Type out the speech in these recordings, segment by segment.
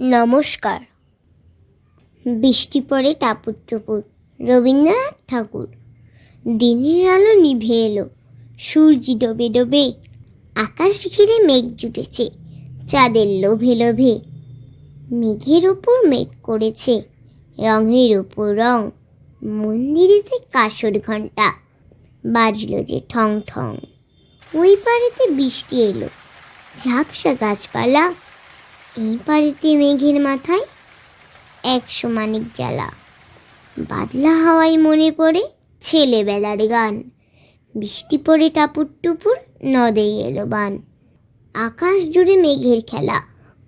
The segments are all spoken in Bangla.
নমস্কার। বৃষ্টি পড়ে টাপুর টুপুর, রবীন্দ্রনাথ ঠাকুর। দিনের আলো নিভে এলো, সূর্য ডোবে ডোবে, আকাশ ঘিরে মেঘ জুটেছে চাঁদের লোভে লোভে। মেঘের ওপর মেঘ করেছে রঙের ওপর রং, মন্দিরেতে কাঁসর ঘণ্টা বাজলো যে ঠং ঠং। ওই পাড়েতে বৃষ্টি এলো, ঝাপসা গাছপালা, এই পাড়েতে মেঘের মাথায় 100 মানিক জ্বালা। বাদলা হাওয়ায় মনে পড়ে ছেলেবেলার গান, বৃষ্টি পড়ে টাপুর টুপুর, নদে এলো বান। আকাশ জুড়ে মেঘের খেলা,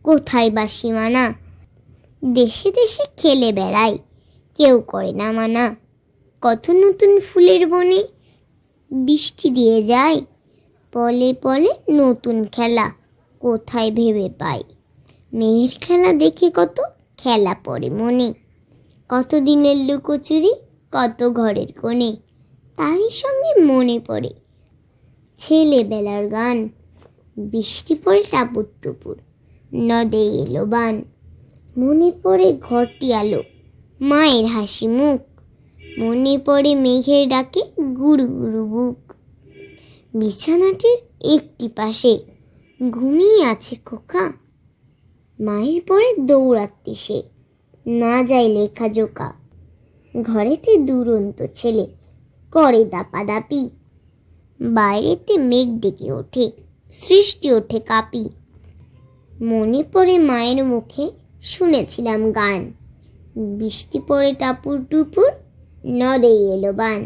কোথায় বা সীমানা, দেশে দেশে খেলে বেড়ায়, কেউ করে না মানা। কত নতুন ফুলের বনে বৃষ্টি দিয়ে যায়, পলে পলে নতুন খেলা কোথায় ভেবে পাই। মেঘের খেলা দেখে কত খেলা পড়ে মনে, কত দিনের লুকোচুরি, কত ঘরের কোণে। তারই সঙ্গে মনে পড়ে ছেলেবেলার গান, বৃষ্টি পড়ে টাপুর টুপুর, নদে এলো বান। মনে পড়ে ঘরটি আলো, মায়ের হাসি মুখ, মনে পড়ে মেঘের ডাকে গুরু গুরু বুক। বিছানাটির একটি পাশে ঘুমিয়ে আছে খোকা, মায়ের পরে দৌড়াতে সে, না যায় লেখা জোকা। ঘরেতে দুরন্ত ছেলে করে দাপাদাপি, বাইরেতে মেঘ ডেকে ওঠে, সৃষ্টি ওঠে কাঁপি। মনে পড়ে মায়ের মুখে শুনেছিলাম গান, বৃষ্টি পড়ে টাপুর টুপুর, নদে এলো বান।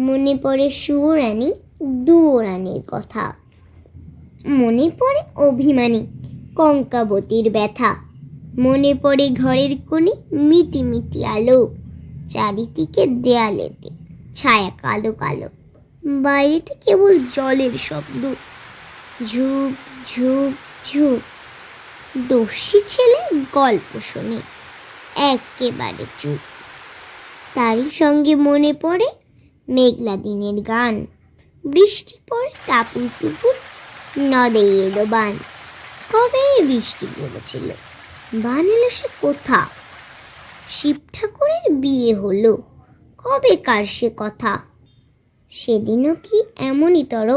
মনে পড়ে সুরানি দুরানির কথা, মনে পড়ে অভিমানী কঙ্কাবতীর ব্যথা। মনে পড়ে ঘরের কোণে মিটি মিটি আলো, চারিদিকে দেয়ালেতে ছায়া কালো কালো, বাইরেতে কেবল জলের শব্দ, ঝুপ ঝুপ ঝুপ। দস্যি ছেলে গল্প শোনে একেবারে চুপ, তারই সঙ্গে মনে পড়ে মেঘলা দিনের গান, বৃষ্টি পড়ে টাপুর টুপুর, নদে এলো বান। কবে বৃষ্টি পড়েছিল, বান এলো সে কোথা, শিব ঠাকুরের বিয়ে হলো, কবে কার সে কথা। সেদিনও কি এমনই তর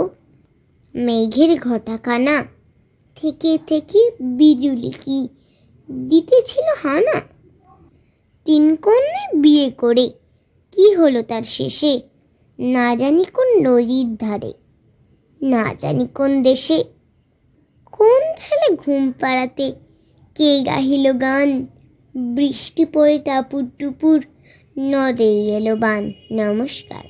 মেঘের ঘটাখানা, থেকে থেকে বিজুলি কি দিতেছিল হানা। 3 কন্যা বিয়ে করে কি হলো তার শেষে, না জানি কোন নদীর ধারে, না জানি কোন দেশে। কোন ছেলে ঘুম পাড়াতে কে গাহিল গান, বৃষ্টি পড়ে টাপুর টুপুর, নদে এলো বান। নমস্কার।